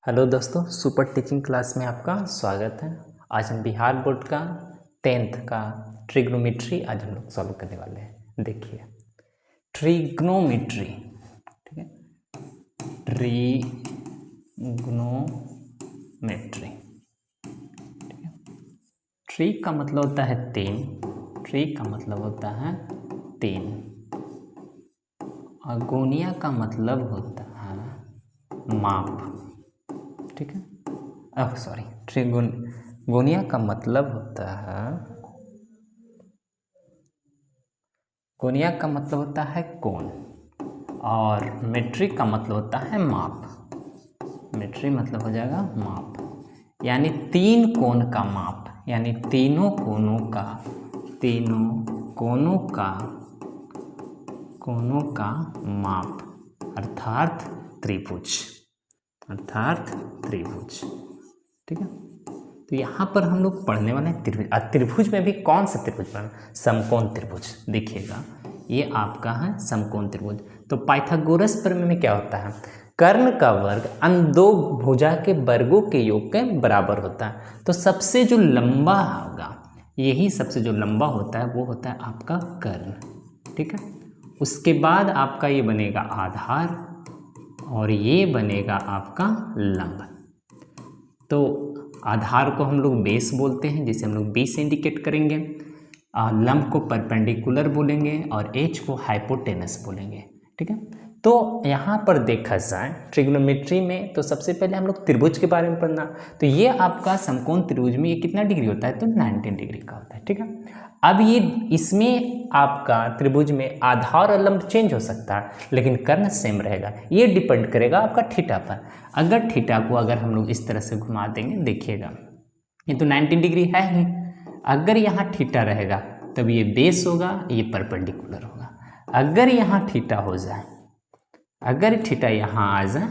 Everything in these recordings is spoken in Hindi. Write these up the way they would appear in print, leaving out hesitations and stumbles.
हेलो दोस्तों, सुपर टीचिंग क्लास में आपका स्वागत है। आज हम बिहार बोर्ड का 10th का ट्रिग्नोमेट्री आज हम लोग सॉल्व करने वाले हैं। देखिए ट्रिग्नोमेट्री, ठीक है, ट्रिग्नोमेट्री, ठीक है। ट्री का मतलब होता है तीन, ट्री का मतलब होता है तीन, और गोनिया का मतलब होता है माप, ठीक है। अब सॉरी, ट्रिगोनिया का मतलब होता है, गोनिया का मतलब होता है कोण, और मेट्रिक का मतलब होता है माप। मेट्रिक मतलब हो जाएगा माप, यानी तीन कोण का माप, यानी तीनों कोणों का माप, अर्थात त्रिभुज, ठीक है। तो यहाँ पर हम लोग पढ़ने वाले हैं त्रिभुज। त्रिभुज में भी कौन सा त्रिभुज पढ़ना? समकोण त्रिभुज। देखिएगा, ये आपका है समकोण त्रिभुज। तो पाइथागोरस प्रमेय में क्या होता है? कर्ण का वर्ग अन्य दो भुजा के वर्गों के योग के बराबर होता है। तो सबसे जो लंबा होगा, यही सबसे जो लंबा होता है वो होता है आपका कर्ण, ठीक है। उसके बाद आपका ये बनेगा आधार, और ये बनेगा आपका लंब। तो आधार को हम लोग बेस बोलते हैं, जिसे हम लोग बी से इंडिकेट करेंगे। लंब को परपेंडिकुलर बोलेंगे, और एच को हाइपोटेनस बोलेंगे, ठीक है। तो यहाँ पर देखा जाए ट्रिग्नोमेट्री में, तो सबसे पहले हम लोग त्रिभुज के बारे में पढ़ना। तो ये आपका समकोण त्रिभुज में ये कितना डिग्री होता है? तो 90 डिग्री का होता है, ठीक है। अब ये इसमें आपका त्रिभुज में आधार और लंब चेंज हो सकता है, लेकिन कर्ण सेम रहेगा। ये डिपेंड करेगा आपका थीटा पर। अगर थीटा को अगर हम लोग इस तरह से घुमा देंगे, देखिएगा ये तो 90 डिग्री है ही। अगर यहाँ थीटा रहेगा तब ये बेस होगा, ये परपेंडिकुलर होगा। अगर यहाँ थीटा हो जाए, अगर थीटा यहाँ आ जाए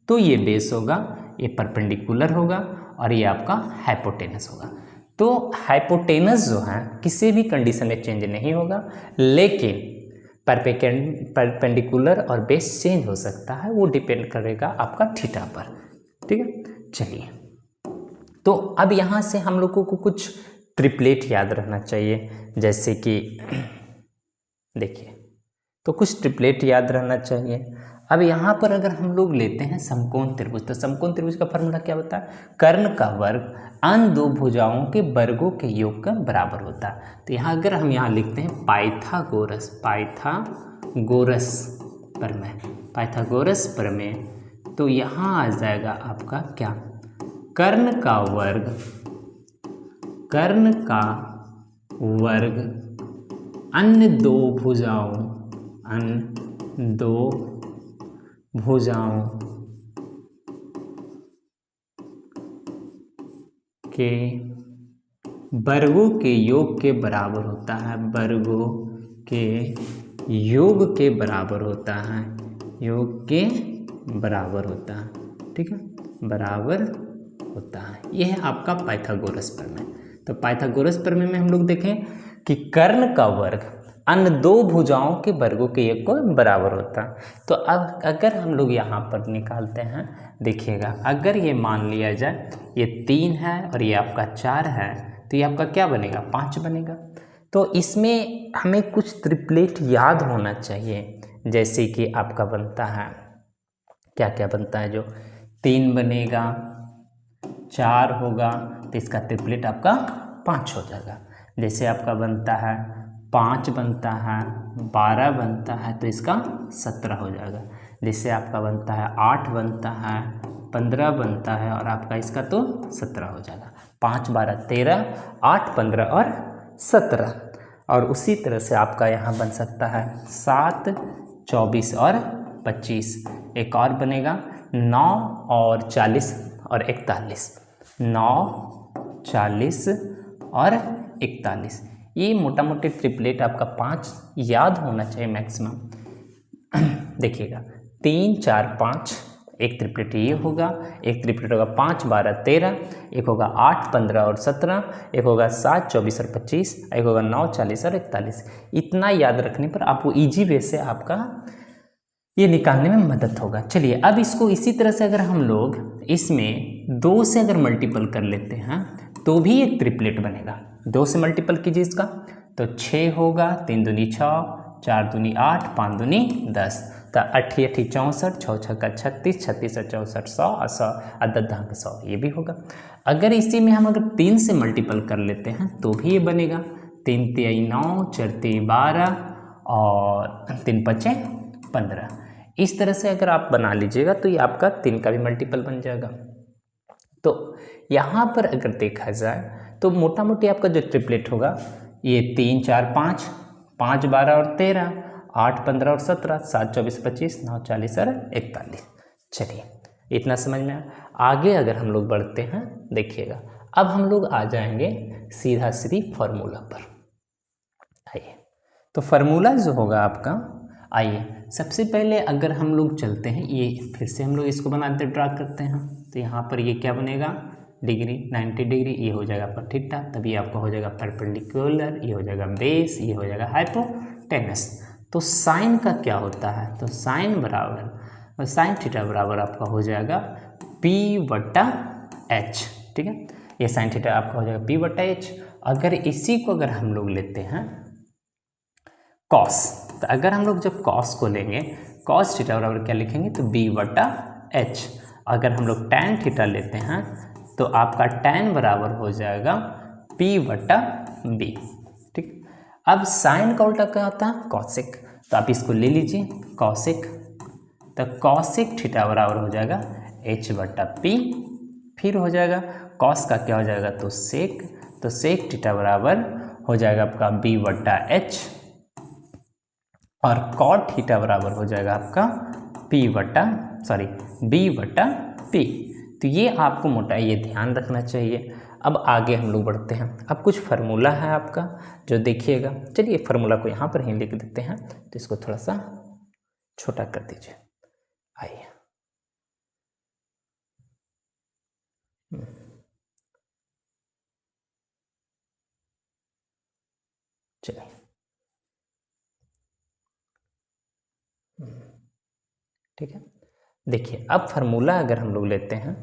तो ये बेस होगा, ये परपेंडिकुलर होगा, और ये आपका हाइपोटेनस होगा। तो हाइपोटेनस जो है किसी भी कंडीशन में चेंज नहीं होगा, लेकिन परपेंडिकुलर और बेस चेंज हो सकता है, वो डिपेंड करेगा आपका थीटा पर, ठीक है। चलिए, तो अब यहाँ से हम लोगों को कुछ ट्रिपलेट याद रखना चाहिए, जैसे कि देखिए, तो कुछ ट्रिपलेट याद रहना चाहिए। अब यहाँ पर अगर हम लोग लेते हैं समकोण त्रिभुज, तो समकोण त्रिभुज का फॉर्मूला क्या होता है? कर्ण का वर्ग अन्य दो भुजाओं के वर्गों के योग का बराबर होता है। तो यहाँ अगर हम यहाँ लिखते हैं पाइथागोरस प्रमेय, तो यहाँ आ जाएगा आपका क्या? कर्ण का वर्ग अन्य दो भुजाओं के वर्गों के योग के बराबर होता है, वर्गों के योग के बराबर होता है, योग के बराबर होता है, ठीक है, बराबर होता है। यह है आपका पाइथागोरस प्रमेय। तो पाइथागोरस प्रमेय में हम लोग देखें कि कर्ण का वर्ग अन्य दो भुजाओं के वर्गों के योग को बराबर होता है। तो अब अगर हम लोग यहाँ पर निकालते हैं, देखिएगा, अगर ये मान लिया जाए ये 3 है और ये आपका 4 है, तो ये आपका क्या बनेगा? 5 बनेगा। तो इसमें हमें कुछ ट्रिपलेट याद होना चाहिए, जैसे कि आपका बनता है, क्या क्या बनता है? जो 3 बनेगा, 4 होगा, तो इसका ट्रिपलेट आपका 5 हो जाएगा। जैसे आपका बनता है 5 बनता है, 12 बनता है, तो इसका 17 हो जाएगा। जैसे आपका बनता है 8 बनता है, 15 बनता है, और आपका इसका तो 17 हो जाएगा। 5, 12, 13, 8, 15 और 17। और उसी तरह से आपका यहाँ बन सकता है 7, 24 और 25। एक और बनेगा 9 और 40 और 41। 9, 40 और 41। ये मोटा मोटी ट्रिपलेट आपका 5 याद होना चाहिए मैक्सिमम। देखिएगा 3, 4, 5, एक ट्रिपलेट ये होगा, एक ट्रिपलेट होगा 5, 12, 13, एक होगा 8, 15 और 17, एक होगा 7, 24 और 25, एक होगा 9, 40 और 41। इतना याद रखने पर आपको ईजी वे से आपका ये निकालने में मदद होगा। चलिए अब इसको इसी तरह से अगर हम लोग इसमें 2 से अगर मल्टीपल कर लेते हैं तो भी एक ट्रिपलेट बनेगा। 2 से मल्टीपल कीजिए इसका तो 6 होगा, 3 दूनी 6, 4 दूनी 8, 5 दूनी 10, तो 8 8 64, 6 6 का 36, 36 64, 100 100 अदद 100 ये भी होगा। अगर इसी में हम अगर 3 से मल्टीपल कर लेते हैं तो भी ये बनेगा। 3 3 9, 4 3 12 और 3 5 15। इस तरह से अगर आप बना लीजिएगा तो ये आपका 3 का भी मल्टीपल बन जाएगा। तो यहाँ पर अगर देखा जाए तो मोटा मोटी आपका जो ट्रिपलेट होगा ये 3 4 5, 5 12 और 13, 8 15 और 17, 7 24 25, 9 40 और 41। चलिए इतना समझ में आगे अगर हम लोग बढ़ते हैं देखिएगा, अब हम लोग आ जाएंगे सीधा सीधी फार्मूला पर। आइए तो फार्मूला जो होगा आपका, आइए सबसे पहले अगर हम लोग चलते हैं, ये फिर से हम लोग इसको बनाते ड्रा करते हैं तो यहाँ पर ये क्या बनेगा डिग्री 90 डिग्री, ये हो जाएगा आपका थीटा, तभी आपका हो जाएगा परपेंडिकुलर, ये हो जाएगा बेस, ये हो जाएगा हाइपोटेनस। तो साइन का क्या होता है, तो साइन बराबर साइन थीटा बराबर आपका हो जाएगा P/H। ठीक है, ये साइन थीटा आपका हो जाएगा P/H। अगर इसी को अगर हम लोग लेते हैं कॉस, तो अगर हम लोग जब कॉस को लेंगे कॉस थीटा बराबर क्या लिखेंगे तो B/H। अगर हम लोग टैन थीटा लेते हैं तो आपका टैन बराबर हो जाएगा P/B। ठीक, अब साइन का उल्टा क्या होता है कॉसिक, तो आप इसको ले लीजिए कॉसिक, तो कॉसिक थीटा बराबर हो जाएगा H/P। फिर हो जाएगा कॉस का क्या हो जाएगा तो सेक, तो सेक थीटा बराबर हो जाएगा आपका B/H। और कॉट थीटा बराबर हो जाएगा आपका B/P। तो ये आपको मोटा ये ध्यान रखना चाहिए। अब आगे हम लोग बढ़ते हैं। अब कुछ फार्मूला है आपका जो देखिएगा, चलिए फार्मूला को यहाँ पर ही लिख देते हैं, तो इसको थोड़ा सा छोटा कर दीजिए। आइए चलिए ठीक है, देखिए अब फार्मूला अगर हम लोग लेते हैं,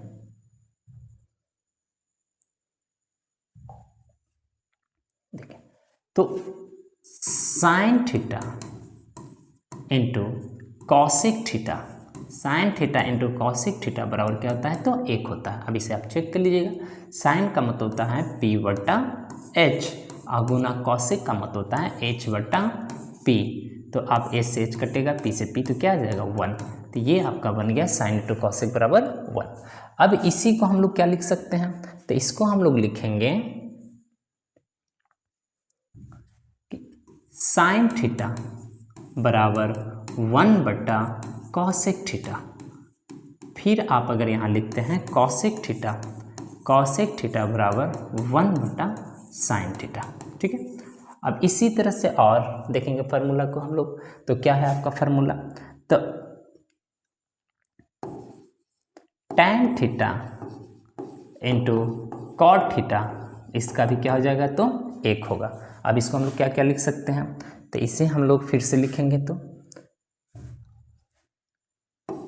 देखिए तो sine theta into cosec theta, sine theta into cosec theta बराबर क्या होता है तो 1 होता है। अब इसे आप चेक कर लीजिएगा, साइन का मतलब होता है P/H और गुना कॉसिक का मतलब होता है H/P। तो आप S से H कटेगा, P से P, तो क्या आ जाएगा 1। तो ये आपका बन गया साइन इंटू कॉसिक बराबर 1। अब इसी को हम लोग क्या लिख सकते हैं, तो इसको हम लोग लिखेंगे साइन थीटा बराबर 1/कॉसेक थीटा। फिर आप अगर यहाँ लिखते हैं कॉसेक थीटा, कॉसेक थीटा बराबर 1/साइन थीटा। ठीक है, अब इसी तरह से और देखेंगे फार्मूला को हम लोग, तो क्या है आपका फार्मूला, तो tan theta into cot theta, इसका भी क्या हो जाएगा तो 1 होगा। अब इसको हम लोग क्या क्या लिख सकते हैं, तो इसे हम लोग फिर से लिखेंगे तो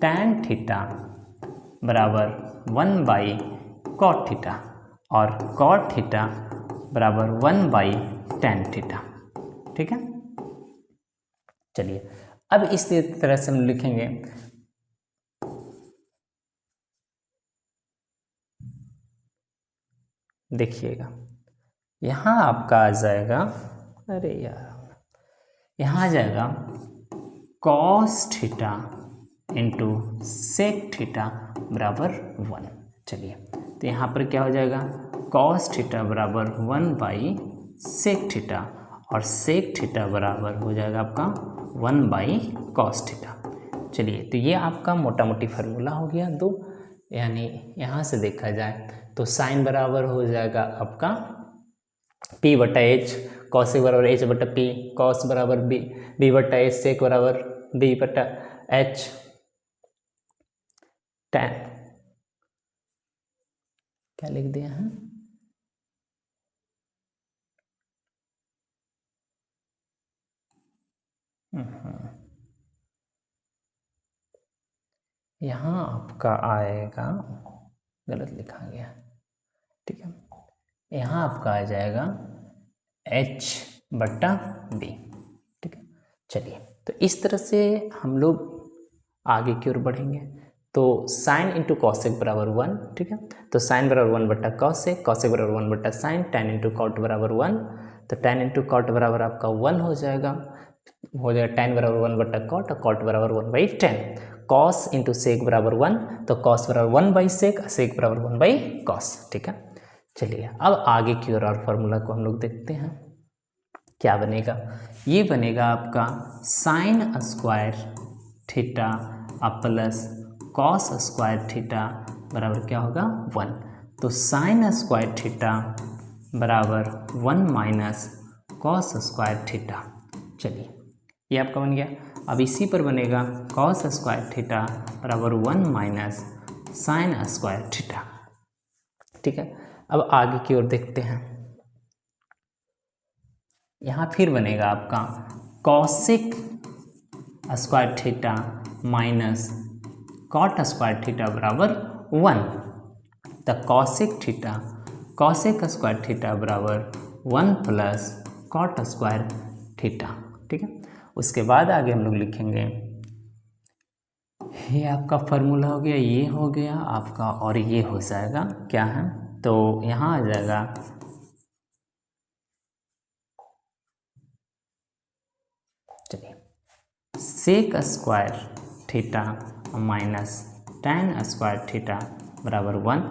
टैन थीटा बराबर 1/कॉट थीटा और कॉट थीटा बराबर 1/टैन थीटा। ठीक है, चलिए अब इस तरह से हम लिखेंगे, देखिएगा यहाँ आपका आ जाएगा, अरे यार यहाँ आ जाएगा cos theta into sec theta बराबर 1। चलिए तो यहाँ पर क्या हो जाएगा कॉस थीटा बराबर 1/सेक थीटा और सेक थीटा बराबर हो जाएगा आपका 1/कॉस थीटा। चलिए तो ये आपका मोटा मोटी फार्मूला हो गया 2, यानी यहाँ से देखा जाए तो साइन बराबर हो जाएगा आपका P/H, कॉसिक बराबर H/P, कॉस बराबर B/H, सेक बराबर B/H, टैन क्या लिख दिया है, यहाँ आपका आएगा, गलत लिखा गया, ठीक है, यहाँ आपका आ जाएगा h/b, ठीक है। चलिए, तो इस तरह से हम लोग आगे की ओर बढ़ेंगे। तो साइन इंटू कॉसेक बराबर 1, ठीक है। तो साइन बराबर 1/कॉसेक, कॉसेक बराबर 1/साइन, टेन इंटू कॉट बराबर 1। तो टेन इंटू कॉट बराबर आपका 1 हो जाएगा, टेन बराबर 1/कॉट और कॉट बराबर 1/10। कॉस इंटू सेक बराबर 1, तो कॉस बराबर 1/सेक, सेक बराबर 1/कॉस, ठीक है। चलिए, अब आगे की ओर और फार्मूला को हम लोग देखते हैं क्या बनेगा। ये बनेगा आपका sine square theta plus cos square theta बराबर क्या होगा 1। तो साइन स्क्वायर थीटा बराबर 1 माइनस कॉस स्क्वायर थीटा। चलिए, ये आपका बन गया। अब इसी पर बनेगा कॉस स्क्वायर थीटा बराबर 1 माइनस साइन स्क्वायर थीटा, ठीक है। अब आगे की ओर देखते हैं। यहाँ फिर बनेगा आपका cosec square theta minus cot square theta बराबर 1। तो कॉसेक स्क्वायर थीटा बराबर 1 प्लस कॉट स्क्वायर थीटा, ठीक है। उसके बाद आगे हम लोग लिखेंगे, ये आपका फार्मूला हो गया, ये हो गया आपका, और ये हो जाएगा क्या है, तो यहाँ आ जाएगा sec square theta minus tan square theta बराबर 1।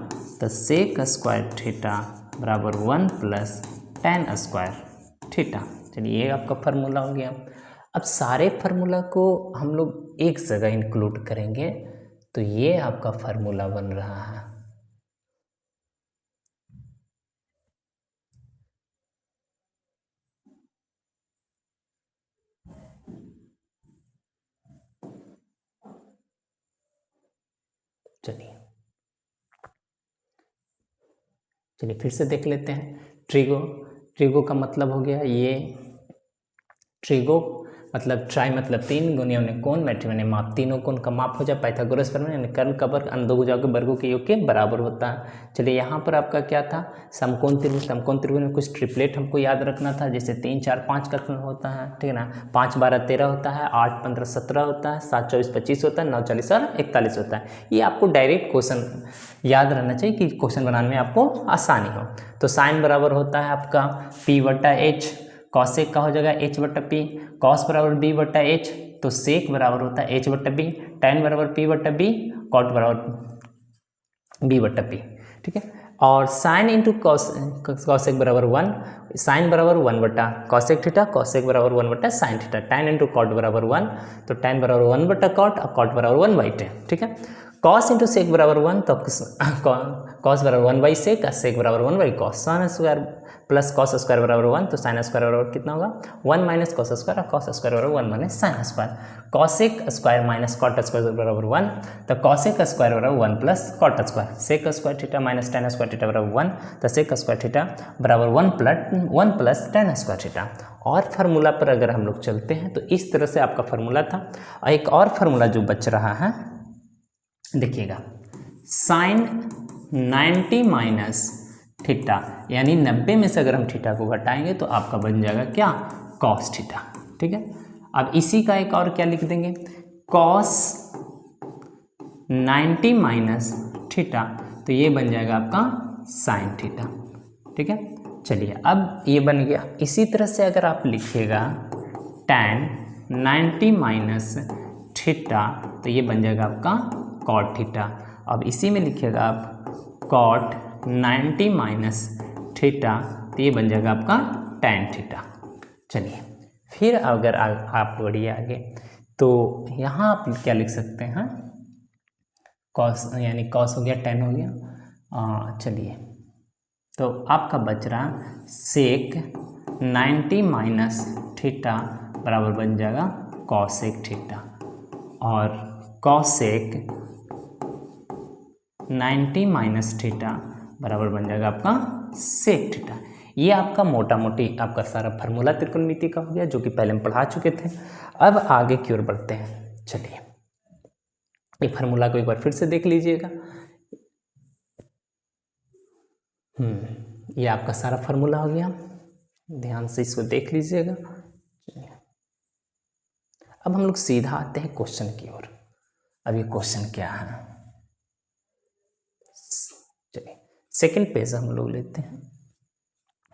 तो सेक स्क्वायर थीटा बराबर 1 प्लस टेन स्क्वायर थीटा। चलिए, ये आपका फार्मूला हो गया। अब सारे फार्मूला को हम लोग एक जगह इंक्लूड करेंगे, तो ये आपका फार्मूला बन रहा है। चलिए फिर से देख लेते हैं। ट्रिगो का मतलब हो गया ये, ट्रिगो मतलब ट्राई मतलब 3, गुणिया ने कोण, मैट्रिक ने माप, तीनों कोण का माप हो जाए पाइथागोरस प्रमेय, यानी कर्ण का वर्ग अन्य दो भुजाओं के वर्गों के योग के बराबर होता है। चलिए, यहाँ पर आपका क्या था, समकोण त्रिभुज में कुछ ट्रिपलेट हमको याद रखना था, जैसे 3 4 5 का होता है, ठीक है ना। 5 12 13 होता है, 8 15 17 होता है, 7 24 25 होता है, 9 40 और 41 होता है। ये आपको डायरेक्ट क्वेश्चन याद रहना चाहिए कि क्वेश्चन बनाने में आपको आसानी हो। तो साइन बराबर होता है आपका p/h, कॉसेक का हो जाएगा h/p, कॉस बराबर b/h, तो सेक बराबर होता है h/b, टेन बराबर p/b, कॉट बराबर b/p, ठीक है। और साइन इंटू कॉसेक बराबर 1, साइन बराबर 1/कॉसेक थीटा, कॉसेक बराबर 1/साइन थीटा, टेन इंटू कॉट बराबर 1, तो टेन बराबर 1/कॉट और कॉट बराबर 1/10, ठीक है। कॉस इंटू सेक बराबर 1, तो कॉस बराबर 1/सेक, सेक बराबर 1/कॉस, sine square plus cos square बराबर 1, तो साइन स्क्वायर बराबर कितना होगा 1 माइनस कॉस स्क्वायर, और कॉस स्क्वायर बराबर 1 minus sine square. Cosec square minus cot square बराबर 1, तो कॉसेक स्क्वायर बराबर 1 plus cot square. Sec square theta minus tan square theta बराबर 1, तो सेक स्क्वायर थीटा बराबर 1 प्लस टेन स्क्वायर थीटा। और फार्मूला पर अगर हम लोग चलते हैं तो इस तरह से आपका फार्मूला था। और एक और फार्मूला जो बच रहा है, देखिएगा, साइन 90 माइनस थीटा, यानी 90 में से अगर हम थीटा को घटाएंगे तो आपका बन जाएगा क्या, कॉस थीटा, ठीक है। अब इसी का एक और क्या लिख देंगे, कॉस 90 माइनस थीटा, तो ये बन जाएगा आपका साइन थीटा, ठीक है। चलिए, अब ये बन गया। इसी तरह से अगर आप लिखिएगा tan 90 माइनस थीटा, तो ये बन जाएगा आपका कॉट थीटा। अब इसी में लिखिएगा आप कॉट 90 माइनस थीटा, तो ये बन जाएगा आपका tan थीटा। चलिए, फिर अगर आप बढ़िए आगे, तो यहाँ आप क्या लिख सकते हैं, कॉस, यानी कॉस हो गया, tan हो गया। चलिए, तो आपका बच रहा सेक 90 माइनस थीटा बराबर बन जाएगा कॉसेक थीटा, और कॉसेक 90 माइनस थीटा बराबर बन जाएगा आपका सेक थीटा। ये आपका मोटा मोटी आपका सारा फार्मूला त्रिकोणमिति का हो गया, जो कि पहले हम पढ़ा चुके थे। अब आगे की ओर बढ़ते हैं। चलिए, ये फार्मूला को एक बार फिर से देख लीजिएगा। ये आपका सारा फार्मूला हो गया, ध्यान से इसको देख लीजिएगा। अब हम लोग सीधा आते हैं क्वेश्चन की ओर। अब ये क्वेश्चन क्या है, चलिए सेकंड पेज हम लोग लेते हैं।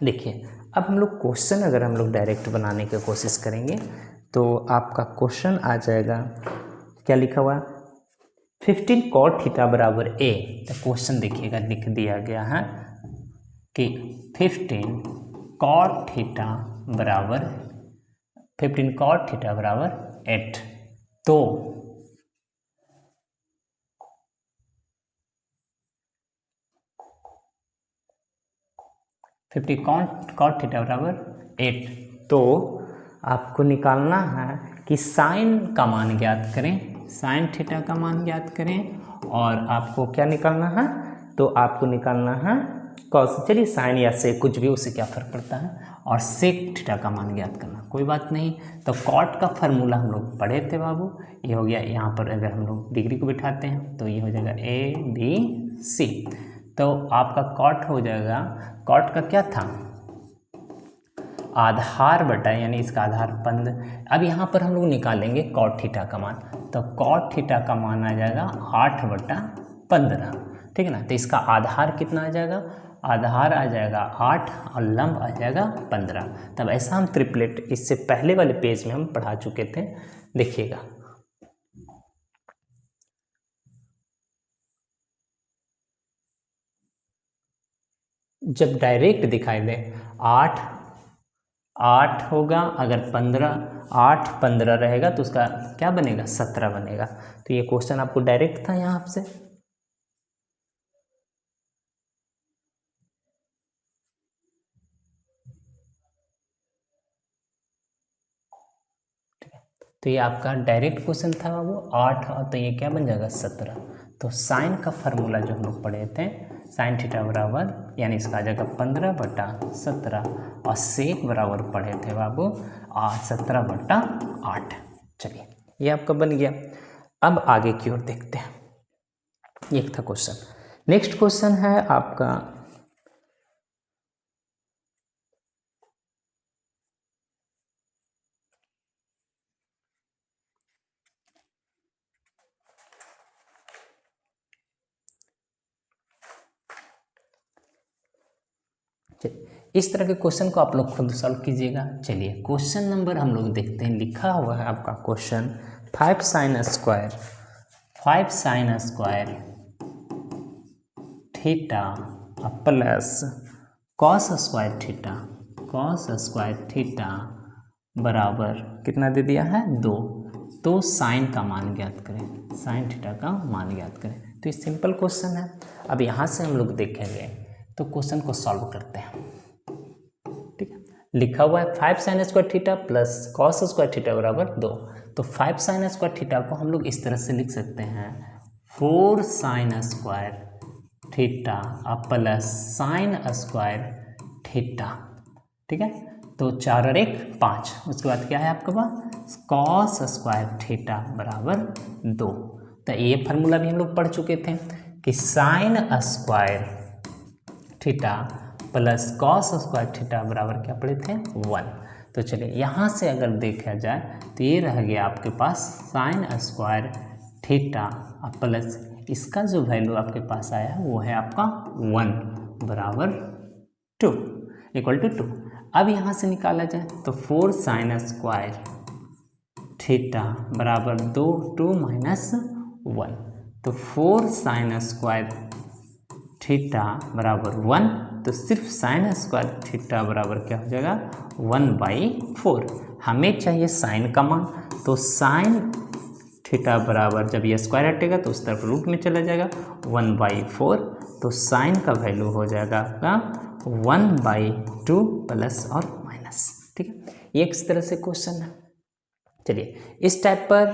देखिए अब हम लोग क्वेश्चन अगर हम लोग डायरेक्ट बनाने की कोशिश करेंगे तो आपका क्वेश्चन आ जाएगा, क्या लिखा हुआ, 15 cot थीटा बराबर ए। तो क्वेश्चन देखिएगा लिख दिया गया है कि 15 cot थीटा बराबर 8। तो cot थीटा बराबर 8, तो आपको निकालना है कि साइन का मान ज्ञात करें, साइन थीटा का मान ज्ञात करें। और आपको क्या निकालना है, तो आपको निकालना है कॉस, चलिए साइन या सेक कुछ भी, उससे क्या फ़र्क पड़ता है, और सेक थीटा का मान ज्ञात करना, कोई बात नहीं। तो कॉट का फार्मूला हम लोग पढ़े थे बाबू, ये हो गया। यहाँ पर अगर हम लोग डिग्री को बिठाते हैं तो ये हो जाएगा ABC। तो आपका कॉट हो जाएगा, कॉट का क्या था, आधार बटा, यानी इसका आधार 15। अब यहाँ पर हम लोग निकालेंगे कॉट थीटा का मान, तो कॉट थीटा का मान आ जाएगा 8/15, ठीक है ना। तो इसका आधार कितना आ जाएगा, आधार आ जाएगा 8 और लंब आ जाएगा 15। तब ऐसा हम ट्रिपलेट इससे पहले वाले पेज में हम पढ़ा चुके थे, देखिएगा। जब डायरेक्ट दिखाई दे 8 होगा, अगर 8 15 रहेगा तो उसका क्या बनेगा, 17 बनेगा। तो ये क्वेश्चन आपको डायरेक्ट था यहाँ से। तो ये आपका डायरेक्ट क्वेश्चन था बाबू, 8 तो ये क्या बन जाएगा 17। तो साइन का फार्मूला जो हम लोग पढ़े थे, साइन थीटा बराबर, यानी इसका आ जाएगा 15/17, और सेक बराबर पढ़े थे बाबू 17/8। चलिए ये आपका बन गया। अब आगे की ओर देखते हैं, ये था क्वेश्चन। नेक्स्ट क्वेश्चन है आपका, इस तरह के क्वेश्चन को आप लोग खुद सॉल्व कीजिएगा। चलिए क्वेश्चन नंबर हम लोग देखते हैं, लिखा हुआ है आपका question 5 sin square theta plus cos square theta बराबर कितना दे दिया है, 2। तो साइन का मान ज्ञात करें, साइन थीटा का मान ज्ञात करें। तो ये सिंपल क्वेश्चन है। अब यहाँ से हम लोग देखेंगे तो क्वेश्चन को सॉल्व करते हैं, ठीक है। लिखा हुआ है 5 sin square theta plus cos square theta बराबर 2। तो 5 sin स्क्वायर थीटा को हम लोग इस तरह से लिख सकते हैं, 4 sin square theta plus sine square theta, ठीक है। तो 4 और 1 5, उसके बाद क्या है आपके पास, कॉस स्क्वायर थीटा बराबर 2। तो ये फार्मूला भी हम लोग पढ़ चुके थे कि sine square theta plus cos square theta बराबर क्या पढ़े थे, 1। तो चलिए यहाँ से अगर देखा जाए तो ये रह गया आपके पास साइन स्क्वायर थीटा प्लस इसका जो वैल्यू आपके पास आया वो है आपका 1 बराबर 2 इक्वल टू 2। अब यहाँ से निकाला जाए तो 4 sin स्क्वायर थीटा बराबर 2 माइनस 1। तो 4 sin स्क्वायर थीटा बराबर 1, तो सिर्फ साइन स्क्वायर थीटा बराबर क्या हो जाएगा, 1/4। हमें चाहिए साइन का मान, तो साइन थीटा बराबर, जब ये स्क्वायर हटेगा तो उस तरफ रूट में चला जाएगा, 1/4। तो साइन का वैल्यू हो जाएगा आपका 1/2 प्लस और माइनस, ठीक है। ये इस तरह से क्वेश्चन है। चलिए इस टाइप पर